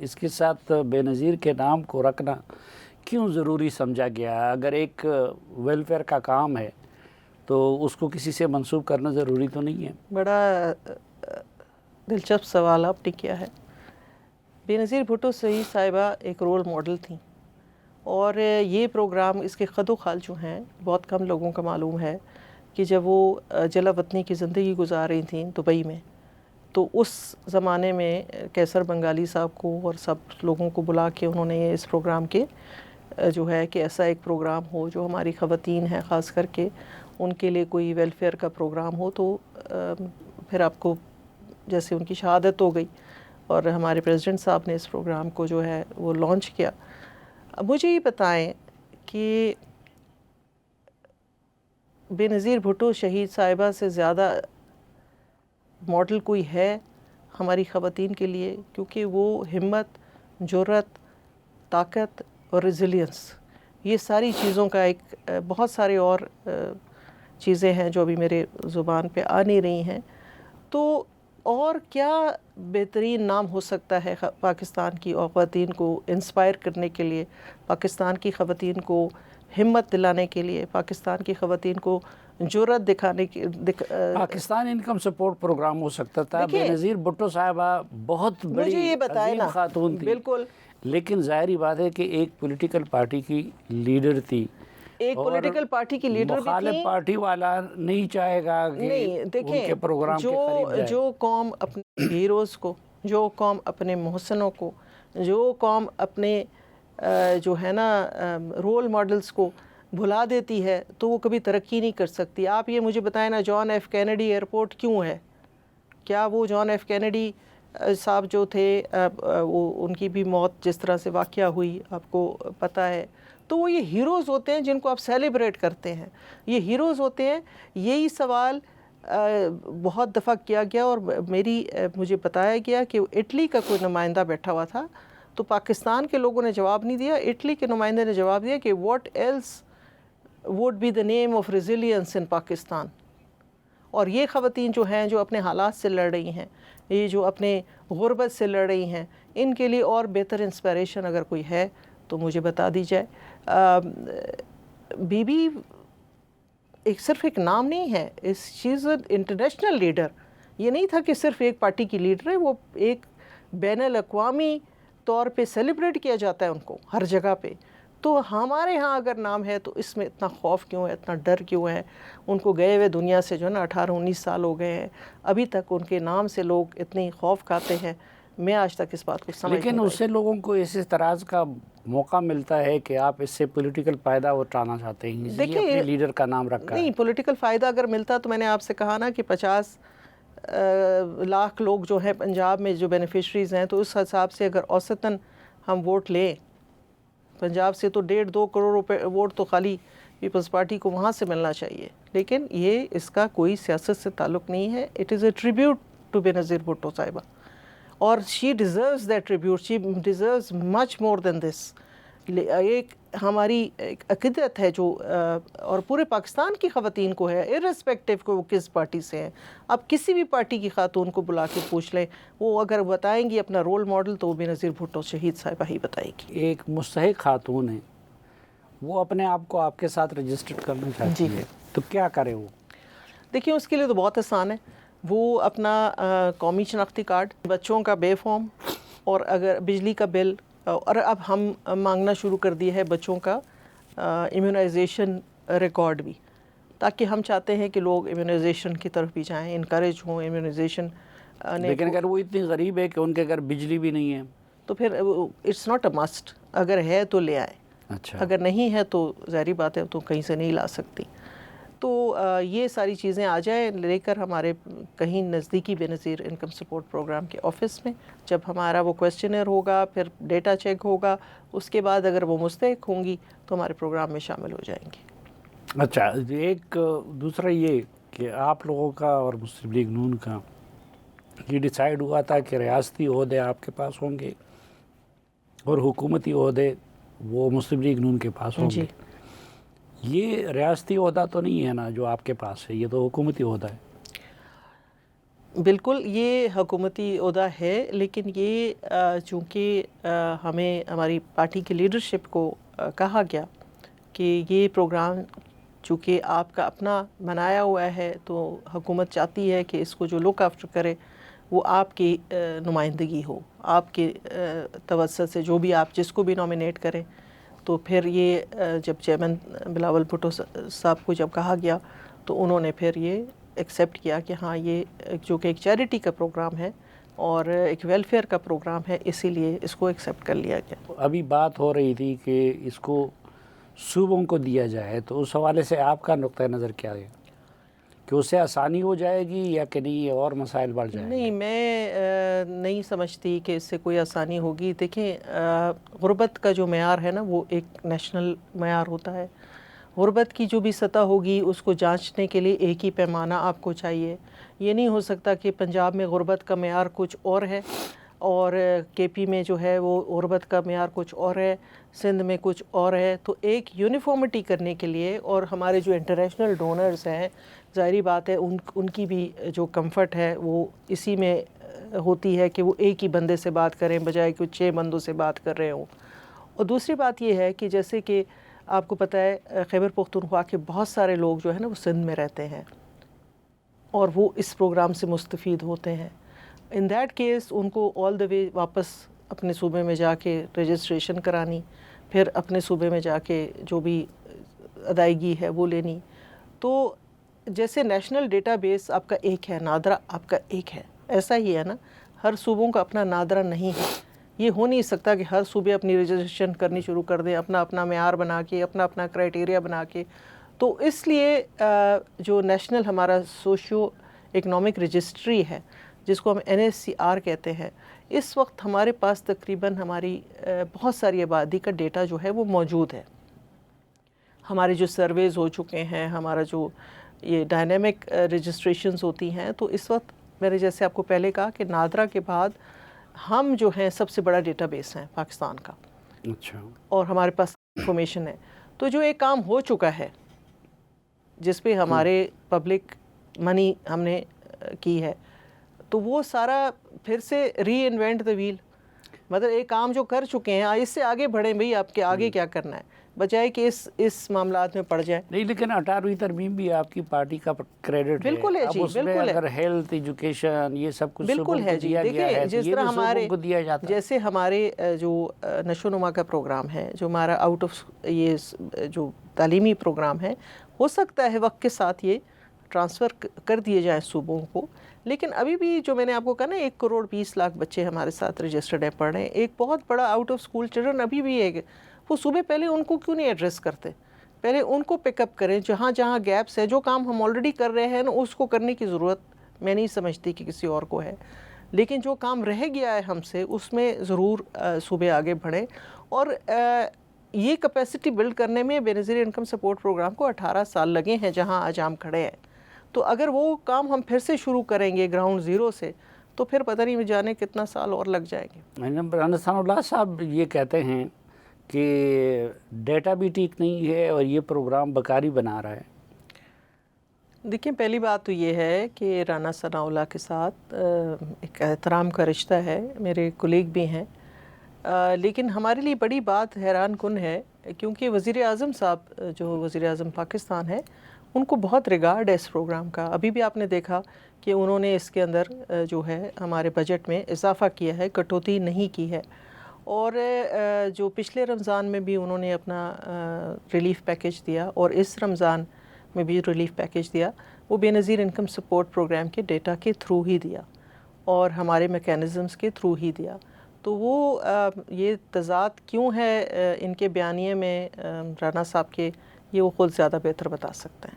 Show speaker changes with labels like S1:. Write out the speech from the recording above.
S1: اس کے ساتھ بے نظیر کے نام کو رکھنا کیوں ضروری سمجھا گیا؟ اگر ایک ویلفیئر کا کام ہے تو اس کو کسی سے منسوب کرنا ضروری تو نہیں ہے؟
S2: بڑا دلچسپ سوال آپ نے کیا ہے۔ بے نظیر بھٹو شہید صاحبہ ایک رول ماڈل تھیں، اور یہ پروگرام اس کے خد و خال جو ہیں بہت کم لوگوں کا معلوم ہے کہ جب وہ جلا وطنی کی زندگی گزار رہی تھیں دبئی میں، تو اس زمانے میں کیسر بنگالی صاحب کو اور سب لوگوں کو بلا کے انہوں نے اس پروگرام کے جو ہے کہ ایسا ایک پروگرام ہو جو ہماری خواتین ہیں خاص کر کے ان کے لیے کوئی ویلفیئر کا پروگرام ہو، تو پھر آپ کو جیسے ان کی شہادت ہو گئی اور ہمارے پریزیڈنٹ صاحب نے اس پروگرام کو جو ہے وہ لانچ کیا۔ اب مجھے یہ بتائیں کہ بے نظیر بھٹو شہید صاحبہ سے زیادہ ماڈل کوئی ہے ہماری خواتین کے لیے؟ کیونکہ وہ ہمت، جرأت، طاقت اور ریزیلینس، یہ ساری چیزوں کا ایک بہت سارے اور چیزیں ہیں جو ابھی میرے زبان پہ آ نہیں رہی ہیں۔ تو اور کیا بہترین نام ہو سکتا ہے پاکستان کی خواتین کو انسپائر کرنے کے لیے، پاکستان کی خواتین کو ہمت دلانے کے لیے، پاکستان کی خواتین کو جرأت دکھانے کی
S1: پاکستان انکم سپورٹ پروگرام ہو سکتا تھا۔ بے نظیر بھٹو صاحبہ بہت بڑی عظیم خاتون تھی،
S2: بالکل،
S1: لیکن ظاہری بات ہے کہ ایک پولیٹیکل پارٹی کی لیڈر تھی،
S2: ایک پولیٹیکل پارٹی کی لیڈر بھی تھی۔
S1: مخالف پارٹی والا نہیں چاہے گا کہ ان کے پروگرام کے قریب جائے۔
S2: جو قوم اپنے ہیروز کو، جو قوم اپنے محسنوں کو، جو قوم اپنے جو ہے نا رول ماڈلز کو بھلا دیتی ہے تو وہ کبھی ترقی نہیں کر سکتی۔ آپ یہ مجھے بتائیں نا، جان ایف کینیڈی ایئرپورٹ کیوں ہے؟ کیا وہ جان ایف کینیڈی صاحب جو تھے وہ ان کی بھی موت جس طرح سے واقعہ ہوئی آپ کو پتہ ہے، تو وہ یہ ہیروز ہوتے ہیں جن کو آپ سیلیبریٹ کرتے ہیں، یہ ہیروز ہوتے ہیں۔ یہی سوال بہت دفعہ کیا گیا اور مجھے بتایا گیا کہ اٹلی کا کوئی نمائندہ بیٹھا ہوا تھا، تو پاکستان کے لوگوں نے جواب نہیں دیا، اٹلی کے نمائندے نے جواب دیا کہ what else would be the name of resilience in Pakistan. اور یہ خواتین جو ہیں جو اپنے حالات سے لڑ رہی ہیں، یہ جو اپنے غربت سے لڑ رہی ہیں، ان کے لیے اور بہتر انسپائریشن اگر کوئی ہے تو مجھے بتا دی جائے۔ بی بی صرف ایک نام نہیں ہے، شی از این انٹرنیشنل لیڈر۔ یہ نہیں تھا کہ صرف ایک پارٹی کی لیڈر ہے، وہ ایک بین الاقوامی طور پہ سیلیبریٹ کیا جاتا ہے ان کو ہر جگہ پہ۔ تو ہمارے ہاں اگر نام ہے تو اس میں اتنا خوف کیوں ہے، اتنا ڈر کیوں ہے؟ ان کو گئے ہوئے دنیا سے جو ہے نا 18-19 سال ہو گئے ہیں، ابھی تک ان کے نام سے لوگ اتنی خوف کھاتے ہیں۔ میں آج تک اس بات کو سمجھ نہیں
S1: لیکن اس سے لوگوں کو اس اعتراض کا موقع ملتا ہے کہ آپ اس سے پولیٹیکل فائدہ اٹھانا چاہتے ہیں، اس لیے اپنے لیڈر کا نام رکھا ہے۔
S2: نہیں، پولیٹیکل فائدہ اگر ملتا تو میں نے آپ سے کہا نا کہ 50 لاکھ لوگ جو ہیں پنجاب میں جو بینیفیشریز ہیں، تو اس حساب سے اگر اوسطاً ہم ووٹ لیں پنجاب سے تو 1.5-2 کروڑ روپے ووٹ تو خالی پیپلز پارٹی کو وہاں سے ملنا چاہیے۔ لیکن یہ اس کا کوئی سیاست سے تعلق نہیں ہے، it is a tribute to Benazir Bhutto صاحبہ، اور she deserves that tribute, she deserves much more than this. ایک ہماری ایک عقیدت ہے جو اور پورے پاکستان کی خواتین کو ہے، ارسپیکٹو کہ وہ کس پارٹی سے ہیں۔ آپ کسی بھی پارٹی کی خاتون کو بلا کے پوچھ لیں، وہ اگر بتائیں گی اپنا رول ماڈل تو وہ بے نظیر بھٹو شہید صاحبہ ہی بتائے گی۔
S1: ایک مستحق خاتون ہے، وہ اپنے آپ کو آپ کے ساتھ رجسٹر کرنا چاہتی ہے، تو کیا کرے وہ؟
S2: دیکھیں اس کے لیے تو بہت آسان ہے، وہ اپنا قومی شناختی کارڈ، بچوں کا بے فارم، اور اگر بجلی کا بل، اور اب ہم مانگنا شروع کر دیا ہے بچوں کا امیونائزیشن ریکارڈ بھی، تاکہ ہم چاہتے ہیں کہ لوگ امیونائزیشن کی طرف بھی جائیں، انکریج ہوں امیونائزیشن۔
S1: لیکن اگر وہ اتنی غریب ہے کہ ان کے گھر بجلی بھی نہیں ہے
S2: تو پھر اٹس ناٹ اے مسٹ، اگر ہے تو لے آئے،
S1: اچھا،
S2: اگر نہیں ہے تو ظاہری بات ہے تو کہیں سے نہیں لا سکتی۔ تو یہ ساری چیزیں آ جائیں لے کر ہمارے کہیں نزدیکی بے نظیر انکم سپورٹ پروگرام کے آفس میں، جب ہمارا وہ کویسچنر ہوگا، پھر ڈیٹا چیک ہوگا، اس کے بعد اگر وہ مستحق ہوں گی تو ہمارے پروگرام میں شامل ہو جائیں گے۔
S1: اچھا، ایک دوسرا یہ کہ آپ لوگوں کا اور مسلم لیگ نون کا یہ ڈیسائیڈ ہوا تھا کہ ریاستی عہدے آپ کے پاس ہوں گے اور حکومتی عہدے وہ مسلم لیگ نون کے پاس ہوں گے۔ یہ ریاستی عہدہ تو نہیں ہے نا جو آپ کے پاس ہے، یہ تو حکومتی عہدہ ہے۔
S2: بالکل یہ حکومتی عہدہ ہے، لیکن یہ چونکہ ہمیں ہماری پارٹی کی لیڈرشپ کو کہا گیا کہ یہ پروگرام چونکہ آپ کا اپنا بنایا ہوا ہے، تو حکومت چاہتی ہے کہ اس کو جو لک آفٹر کرے وہ آپ کی نمائندگی ہو، آپ کے توسط سے جو بھی آپ جس کو بھی نامینیٹ کریں. تو پھر یہ جب چیئرمین بلاول بھٹو صاحب کو جب کہا گیا تو انہوں نے پھر یہ ایکسیپٹ کیا کہ ہاں یہ جو کہ ایک چیریٹی کا پروگرام ہے اور ایک ویلفیئر کا پروگرام ہے، اسی لیے اس کو ایکسیپٹ کر لیا گیا.
S1: ابھی بات ہو رہی تھی کہ اس کو صوبوں کو دیا جائے، تو اس حوالے سے آپ کا نقطہ نظر کیا ہے کہ اس سے آسانی ہو جائے گی یا کہ نہیں اور مسائل بڑھ جائیں گے؟
S2: نہیں، میں نہیں سمجھتی کہ اس سے کوئی آسانی ہوگی. دیکھیں، غربت کا جو معیار ہے نا وہ ایک نیشنل معیار ہوتا ہے. غربت کی جو بھی سطح ہوگی اس کو جانچنے کے لیے ایک ہی پیمانہ آپ کو چاہیے. یہ نہیں ہو سکتا کہ پنجاب میں غربت کا معیار کچھ اور ہے اور کے پی میں جو ہے وہ غربت کا معیار کچھ اور ہے، سندھ میں کچھ اور ہے. تو ایک یونیفارمٹی کرنے کے لیے، اور ہمارے جو انٹرنیشنل ڈونرز ہیں، ظاہری بات ہے ان کی بھی جو کمفرٹ ہے وہ اسی میں ہوتی ہے کہ وہ ایک ہی بندے سے بات کریں بجائے کہ 6 بندوں سے بات کر رہے ہوں. اور دوسری بات یہ ہے کہ جیسے کہ آپ کو پتہ ہے خیبر پختونخوا کے بہت سارے لوگ جو ہے نا وہ سندھ میں رہتے ہیں اور وہ اس پروگرام سے مستفید ہوتے ہیں. ان دیٹ کیس ان کو آل دا وے واپس اپنے صوبے میں جا کے رجسٹریشن کرانی، پھر اپنے صوبے میں جا کے جو بھی ادائیگی ہے وہ لینی. تو جیسے نیشنل ڈیٹا بیس آپ کا ایک ہے، نادرا آپ کا ایک ہے، ایسا ہی ہے نا، ہر صوبوں کا اپنا نادرا نہیں ہے. یہ ہو نہیں سکتا کہ ہر صوبے اپنی رجسٹریشن کرنی شروع کر دیں اپنا اپنا معیار بنا کے، اپنا اپنا کرائیٹیریا بنا کے. تو اس لیے جو نیشنل ہمارا سوشیو اکنامک رجسٹری ہے جس کو ہم NSCR کہتے ہیں، اس وقت ہمارے پاس تقریباً ہماری بہت ساری آبادی کا ڈیٹا جو ہے وہ موجود ہے. ہمارے جو سرویز ہو چکے ہیں، ہمارا جو یہ ڈائنامک رجسٹریشنز ہوتی ہیں، تو اس وقت میں نے جیسے آپ کو پہلے کہا کہ نادرا کے بعد ہم جو ہیں سب سے بڑا ڈیٹا بیس ہیں پاکستان کا.
S1: اچھا.
S2: اور ہمارے پاس انفارمیشن ہے. تو جو ایک کام ہو چکا ہے جس پہ ہمارے پبلک منی ہم نے کی ہے، تو وہ سارا پھر سے ری انوینٹ دا ویل، مطلب ایک کام جو کر چکے ہیں اس سے آگے بڑھیں بھئی، آپ کے آگے کیا کرنا ہے، بجائے کہ اس معاملات میں پڑ جائیں.
S1: نہیں، لیکن 18ویں ترمیم بھی آپ کی پارٹی کا کریڈٹ ہے.
S2: بالکل ہے جی،
S1: اب اس میں اگر ہیلتھ، ایجوکیشن، یہ سب کچھ
S2: بالکل ہے جی. دیکھیں جس طرح ہمارے جیسے ہمارے جو نشو و نما کا پروگرام ہے، جو ہمارا آؤٹ آف یہ جو تعلیمی پروگرام ہے، ہو سکتا ہے وقت کے ساتھ یہ ٹرانسفر کر دیے جائیں صوبوں کو. لیکن ابھی بھی جو میں نے آپ کو کہا نا 1,20,00,000 بچے ہمارے ساتھ رجسٹرڈ ہیں، پڑھ رہے ہیں. ایک بہت بڑا آؤٹ آف اسکول چلڈرن ابھی بھی ہے. وہ صوبے پہلے ان کو کیوں نہیں ایڈریس کرتے؟ پہلے ان کو پک اپ کریں. جہاں جہاں گیپس ہے، جو کام ہم آلریڈی کر رہے ہیں نا، اس کو کرنے کی ضرورت میں نہیں سمجھتی کہ کسی اور کو ہے. لیکن جو کام رہ گیا ہے ہم سے، اس میں ضرور صوبے آگے بڑھیں. اور یہ کیپیسٹی بلڈ کرنے میں بے نظیر انکم سپورٹ پروگرام کو 18 سال لگے ہیں جہاں آج ہم کھڑے ہیں. تو اگر وہ کام ہم پھر سے شروع کریں گے گراؤنڈ زیرو سے، تو پھر پتہ نہیں جانے کتنا سال اور لگ جائیں گے.
S1: رانا ثناء اللہ صاحب یہ کہتے ہیں کہ ڈیٹا بھی ٹھیک نہیں ہے اور یہ پروگرام بکاری بنا رہا ہے.
S2: دیکھیں، پہلی بات تو یہ ہے کہ رانا ثناء اللہ کے ساتھ ایک احترام کا رشتہ ہے، میرے کولیگ بھی ہیں. لیکن ہمارے لیے بڑی بات حیران کن ہے کیونکہ وزیر اعظم صاحب جو وزیر اعظم پاکستان ہے، ان کو بہت ریگارڈ ہے اس پروگرام کا. ابھی بھی آپ نے دیکھا کہ انہوں نے اس کے اندر جو ہے ہمارے بجٹ میں اضافہ کیا ہے، کٹوتی نہیں کی ہے. اور جو پچھلے رمضان میں بھی انہوں نے اپنا ریلیف پیکیج دیا اور اس رمضان میں بھی ریلیف پیکیج دیا، وہ بے نظیر انکم سپورٹ پروگرام کے ڈیٹا کے تھرو ہی دیا اور ہمارے میکینزمز کے تھرو ہی دیا. تو وہ یہ تضاد کیوں ہے ان کے بیانیے میں رانا صاحب کے، یہ وہ خود زیادہ بہتر بتا سکتے ہیں.